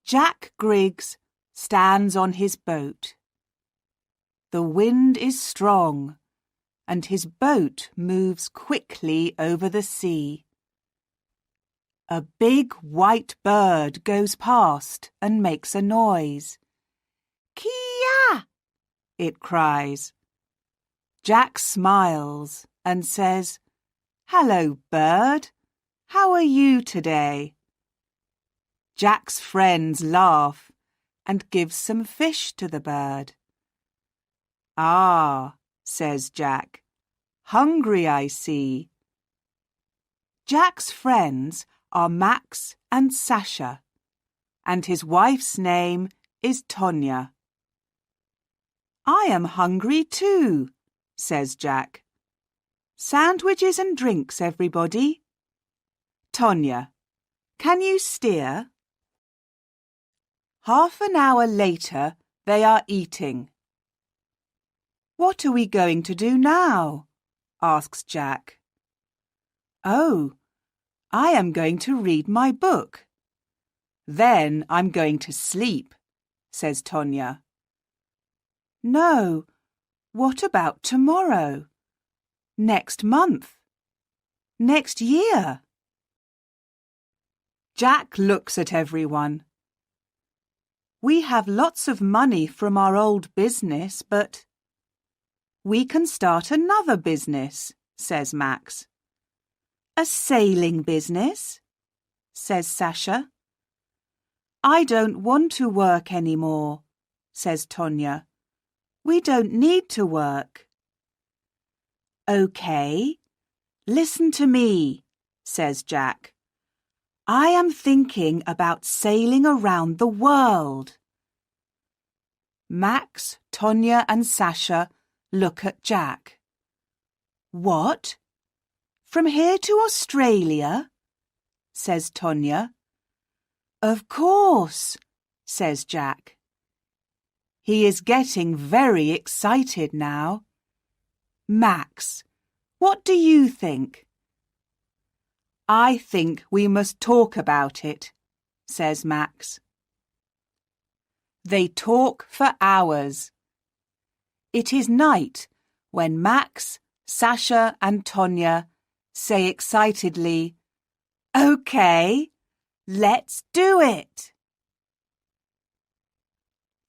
Jack Griggs stands on his boat. The wind is strong, and his boat moves quickly over the sea. A big white bird goes past and makes a noise. "Kia!" it cries. Jack smiles and says, "Hello, bird. How are you today?" Jack's friends laugh and give some fish to the bird. "Ah," says Jack, "hungry I see." Jack's friends are Max and Sasha, and his wife's name is Tonya. "I am hungry too," says Jack. "Sandwiches and drinks, everybody." "Tonya, can you steer?" Half an hour later, they are eating. "What are we going to do now?" asks Jack. "Oh, I am going to read my book. Then I'm going to sleep," says Tonya. "No, what about tomorrow? Next month? Next year?" Jack looks at everyone. "We have lots of money from our old business, but—" "We can start another business," says Max. "A sailing business?" says Sasha. "I don't want to work any more," says Tonya. "We don't need to work." "Okay, listen to me," says Jack. "I am thinking about sailing around the world." Max, Tonya and Sasha look at Jack. "What? From here to Australia?" says Tonya. "Of course," says Jack. He is getting very excited now. "Max, what do you think?" "I think we must talk about it," says Max. They talk for hours. It is night when Max, Sasha and Tonya say excitedly, "Okay, let's do it."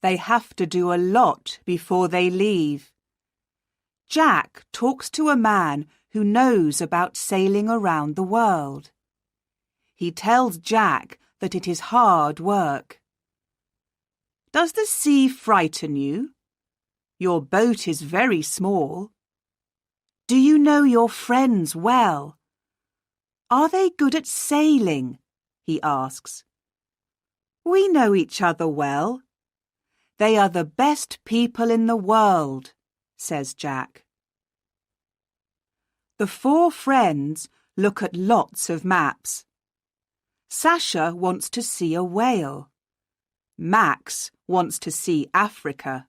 They have to do a lot before they leave. Jack talks to a man who knows about sailing around the world. He tells Jack that it is hard work. "Does the sea frighten you? Your boat is very small. Do you know your friends well? Are they good at sailing?" he asks. "We know each other well. They are the best people in the world," says Jack. The four friends look at lots of maps. Sasha wants to see a whale. Max wants to see Africa.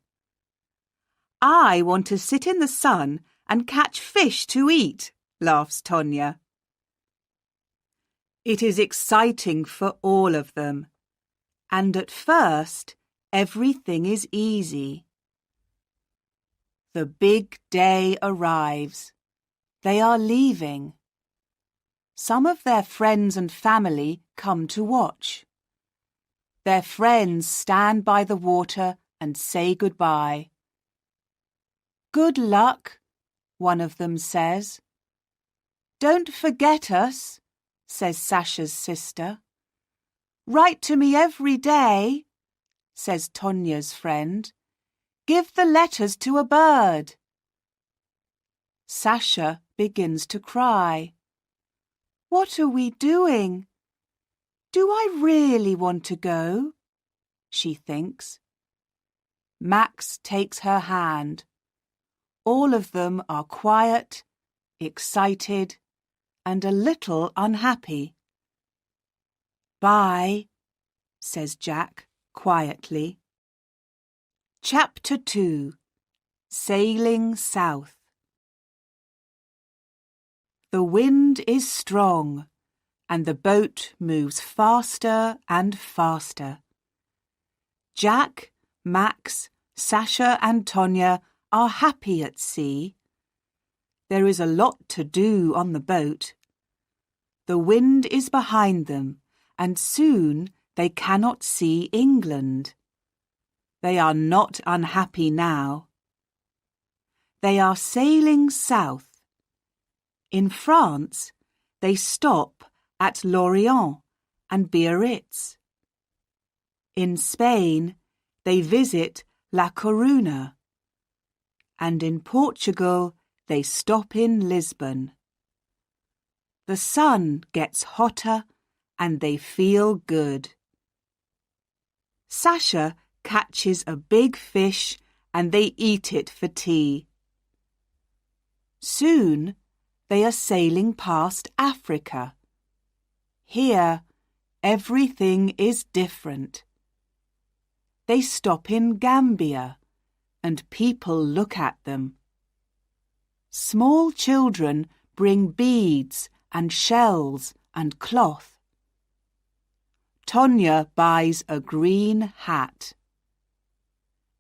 "I want to sit in the sun and catch fish to eat," laughs Tonya. It is exciting for all of them, and at first everything is easy. The big day arrives. They are leaving. Some of their friends and family come to watch. Their friends stand by the water and say goodbye. "Good luck," one of them says. "Don't forget us," says Sasha's sister. "Write to me every day," says Tonya's friend. "Give the letters to a bird." Sasha begins to cry. "What are we doing? Do I really want to go?" she thinks. Max takes her hand. All of them are quiet, excited, and a little unhappy. "Bye," says Jack quietly. Chapter 2. Sailing South. The wind is strong, and the boat moves faster and faster. Jack, Max, Sasha and Tonya are happy at sea. There is a lot to do on the boat. The wind is behind them, and soon they cannot see England. They are not unhappy now. They are sailing south. In France, they stop at Lorient and Biarritz. In Spain, they visit La Coruña. And in Portugal, they stop in Lisbon. The sun gets hotter and they feel good. Sasha catches a big fish and they eat it for tea. Soon they are sailing past Africa. Here, everything is different. They stop in Gambia and people look at them. Small children bring beads and shells and cloth. Tonya buys a green hat.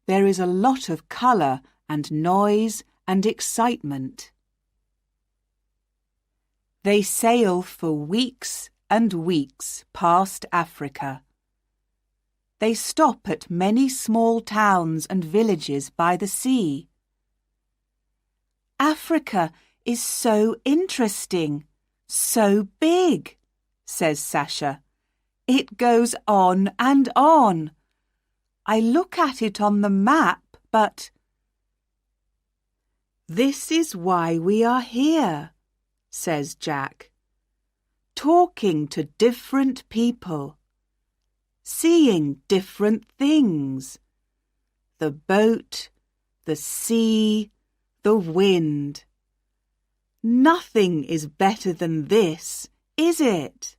There is a lot of colour and noise and excitement. They sail for weeks and weeks past Africa. They stop at many small towns and villages by the sea. Africa is so interesting, so big, says Sasha. It goes on and on. I look at it on the map, but... This is why we are here, says Jack. Talking to different people. Seeing different things. The boat, the sea, the wind. Nothing is better than this, is it?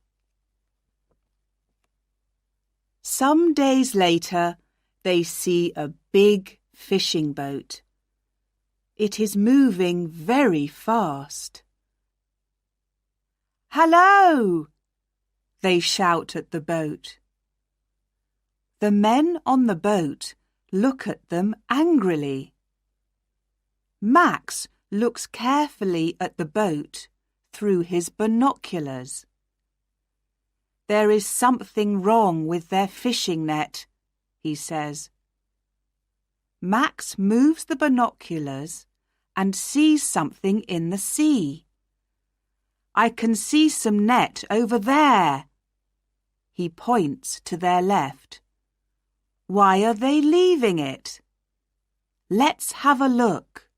Some days later, they see a big fishing boat. It is moving very fast. "Hello!" they shout at the boat. The men on the boat look at them angrily. Max looks carefully at the boat through his binoculars. There is something wrong with their fishing net, he says. Max moves the binoculars and sees something in the sea. I can see some net over there. He points to their left. Why are they leaving it? Let's have a look.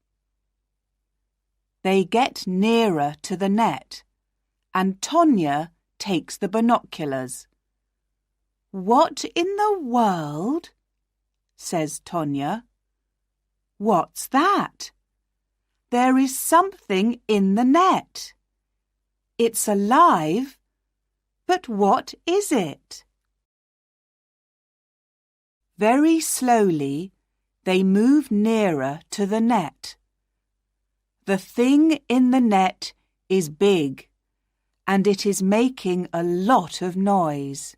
They get nearer to the net, and Tonya takes the binoculars. What in the world? Says Tonya. What's that? There is something in the net. It's alive, but what is it? Very slowly, they move nearer to the net. The thing in the net is big, and it is making a lot of noise.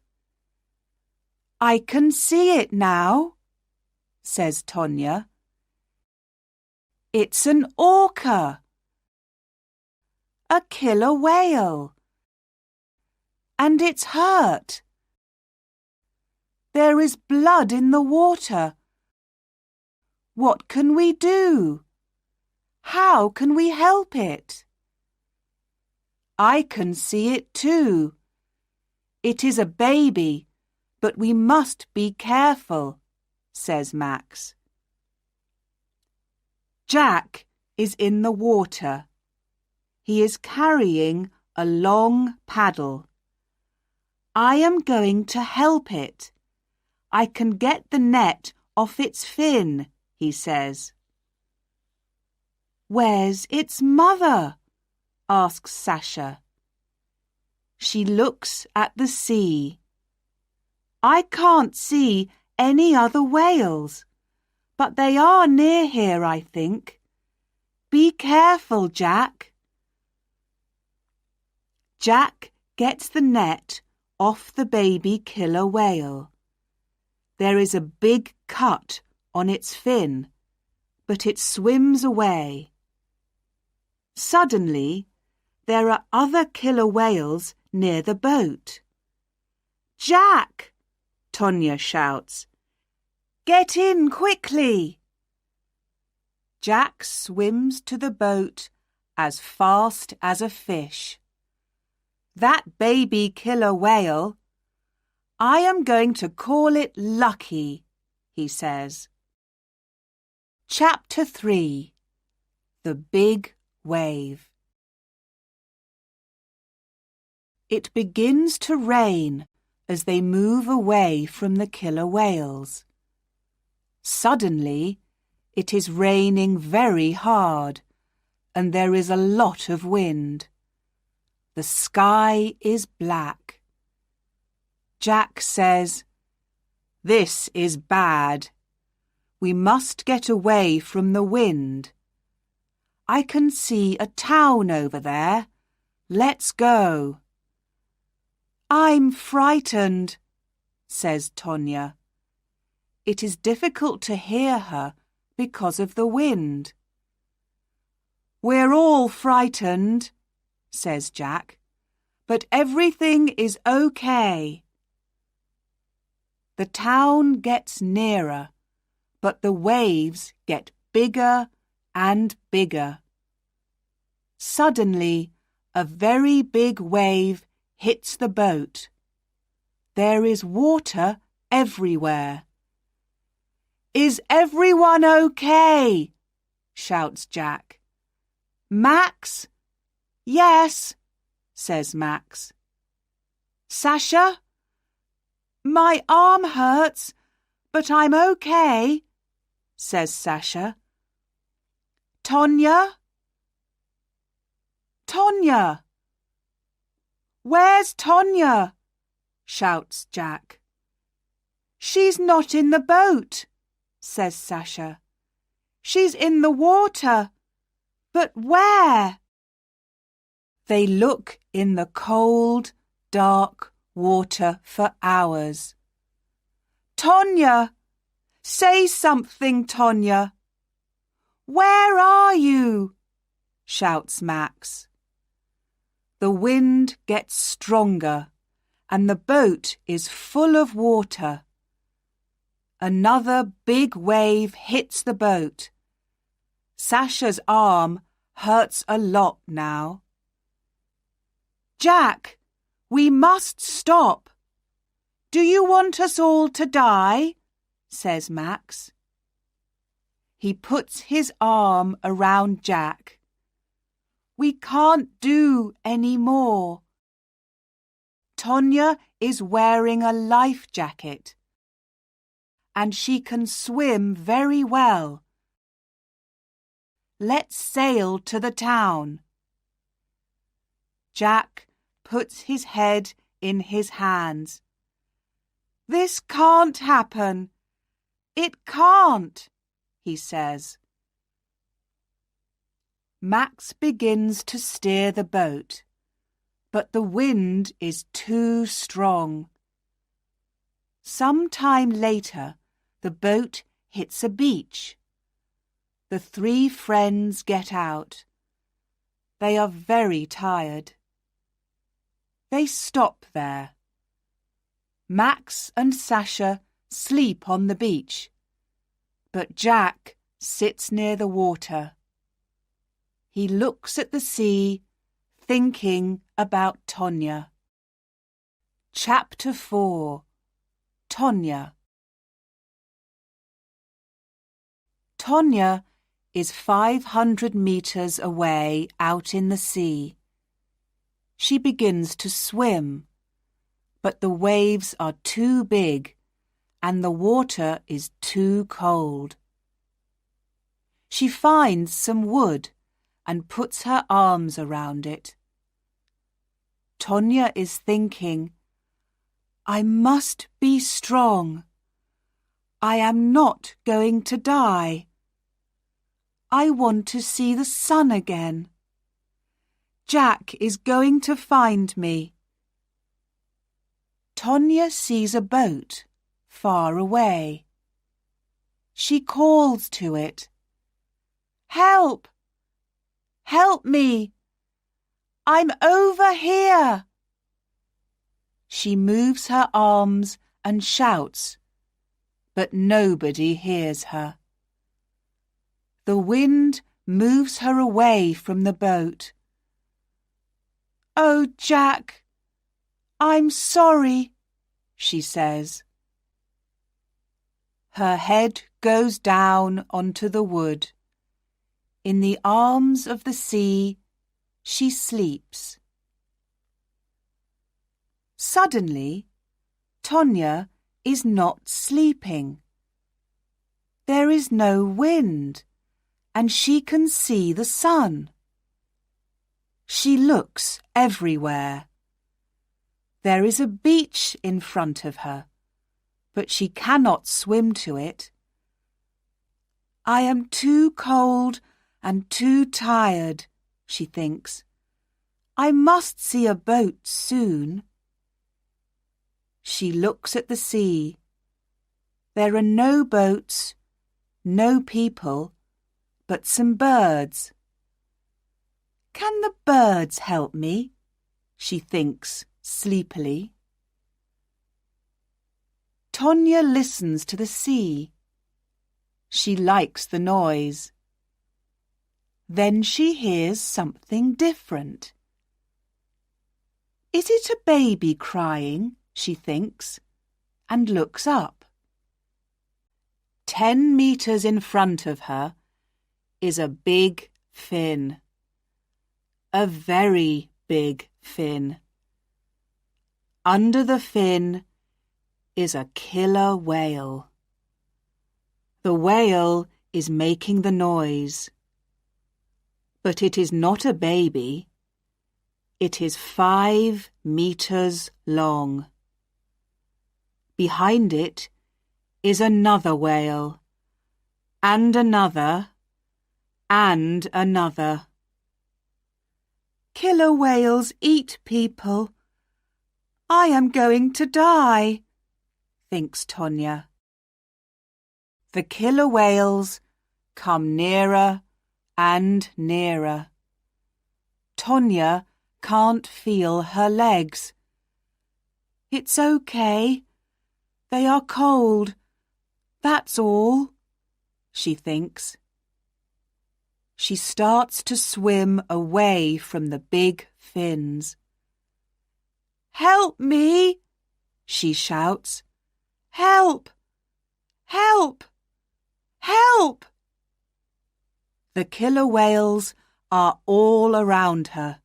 I can see it now, says Tonya. It's an orca, a killer whale, and it's hurt. There is blood in the water. What can we do? How can we help it? I can see it too. It is a baby, but we must be careful, says Max. Jack is in the water. He is carrying a long paddle. I am going to help it. I can get the net off its fin, he says. Where's its mother? Asks Sasha. She looks at the sea. I can't see any other whales, but they are near here, I think. Be careful, Jack. Jack gets the net off the baby killer whale. There is a big cut on its fin, but it swims away. Suddenly, there are other killer whales near the boat. "Jack!" Tonya shouts. "Get in quickly!" Jack swims to the boat as fast as a fish. "That baby killer whale, I am going to call it Lucky," he says. Chapter 3. The Big Wave. It begins to rain as they move away from the killer whales. Suddenly, it is raining very hard, and there is a lot of wind. The sky is black. Jack says, "This is bad. We must get away from the wind. I can see a town over there. Let's go." "I'm frightened," says Tonya. It is difficult to hear her because of the wind. "We're all frightened," says Jack, "but everything is okay." The town gets nearer, but the waves get bigger and bigger. Suddenly, a very big wave hits the boat. There is water everywhere. "Is everyone okay?" shouts Jack. "Max?" "Yes," says Max. "Sasha?" "My arm hurts, but I'm okay," says Sasha. "Tonya?" "Tonya!" "Where's Tonya?" shouts Jack. "She's not in the boat," says Sasha. "She's in the water. But where?" They look in the cold, dark water for hours. "Tonya! Say something, Tonya!" "Where are you?" shouts Max. The wind gets stronger and the boat is full of water. Another big wave hits the boat. Sasha's arm hurts a lot now. "Jack, we must stop. Do you want us all to die?" says Max. He puts his arm around Jack. "We can't do any more." Tonya is wearing a life jacket, and she can swim very well. "Let's sail to the town." Jack puts his head in his hands. "This can't happen. It can't," he says. Max begins to steer the boat, but the wind is too strong. Some time later, the boat hits a beach. The three friends get out. They are very tired. They stop there. Max and Sasha sleep on the beach, but Jack sits near the water. He looks at the sea, thinking about Tonya. Chapter 4. Tonya. Tonya is 500 meters away out in the sea. She begins to swim, but the waves are too big and the water is too cold. She finds some wood and puts her arms around it. Tonya is thinking, "I must be strong. I am not going to die. I want to see the sun again. Jack is going to find me." Tonya sees a boat far away. She calls to it. Help! Help me! I'm over here! She moves her arms and shouts, but nobody hears her. The wind moves her away from the boat. Oh, Jack, I'm sorry, she says. Her head goes down onto the wood. In the arms of the sea, she sleeps. Suddenly, Tonya is not sleeping. There is no wind, and she can see the sun. She looks everywhere. There is a beach in front of her, but she cannot swim to it. I am too cold and too tired, she thinks. I must see a boat soon. She looks at the sea. There are no boats, no people, but some birds. Can the birds help me? She thinks sleepily. Tonya listens to the sea. She likes the noise. Then she hears something different. Is it a baby crying? She thinks, and looks up. 10 meters in front of her is a big fin. A very big fin. Under the fin is a killer whale. The whale is making the noise. But it is not a baby. It is 5 meters long. Behind it is another whale, and another, and another. Killer whales eat people. I am going to die, thinks Tonya. The killer whales come nearer and nearer. Tonya can't feel her legs. It's okay. They are cold. That's all, she thinks. She starts to swim away from the big fins. Help me, she shouts. Help! Help! Help! The killer whales are all around her.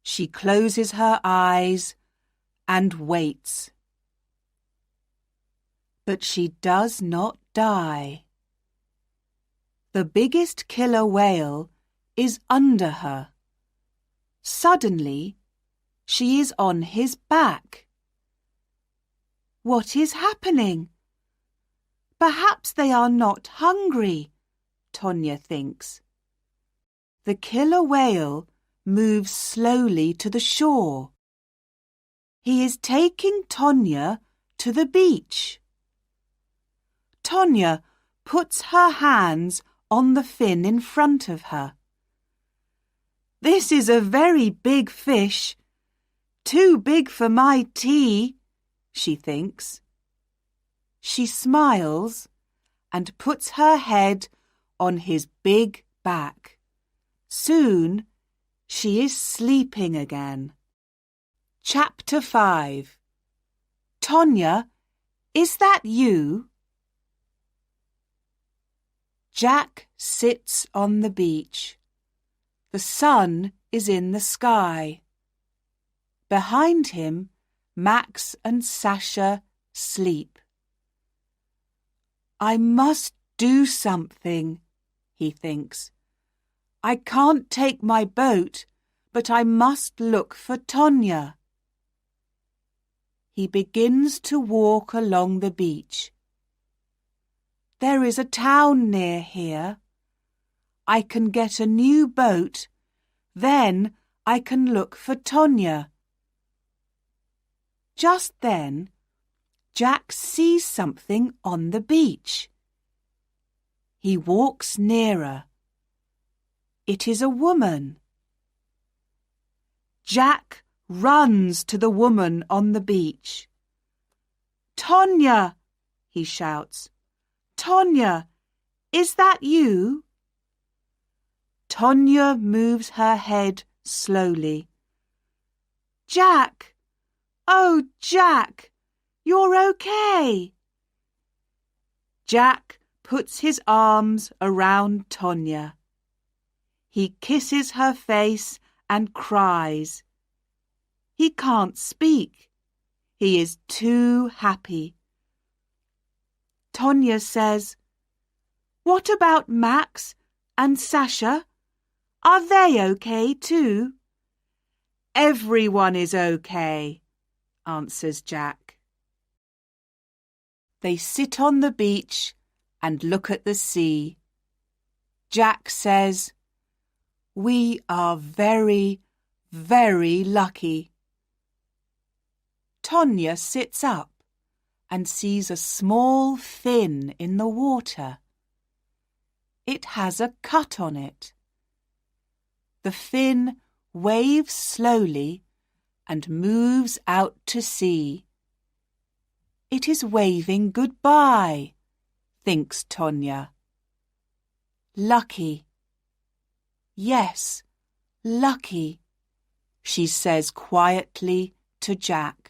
She closes her eyes and waits. But she does not die. The biggest killer whale is under her. Suddenly, she is on his back. What is happening? Perhaps they are not hungry, Tonya thinks. The killer whale moves slowly to the shore. He is taking Tonya to the beach. Tonya puts her hands on the fin in front of her. This is a very big fish. Too big for my tea, she thinks. She smiles and puts her head on his big back. Soon she is sleeping again. Chapter 5. Tonya, is that you? Jack sits on the beach. The sun is in the sky. Behind him, Max and Sasha sleep. I must do something, he thinks. I can't take my boat, but I must look for Tonya. He begins to walk along the beach. There is a town near here. I can get a new boat, then I can look for Tonya. Just then, Jack sees something on the beach. He walks nearer. It is a woman. Jack runs to the woman on the beach. "Tonya!" he shouts. "Tonya, is that you?" Tonya moves her head slowly. "Jack! Oh, Jack! You're okay!" Jack puts his arms around Tonya. He kisses her face and cries. He can't speak. He is too happy. Tonya says, "What about Max and Sasha? Are they okay too?" "Everyone is okay," answers Jack. They sit on the beach and look at the sea. Jack says, "We are very, very lucky." Tonya sits up and sees a small fin in the water. It has a cut on it. The fin waves slowly and moves out to sea. It is waving goodbye, thinks Tonya. Lucky. Yes, lucky, she says quietly to Jack.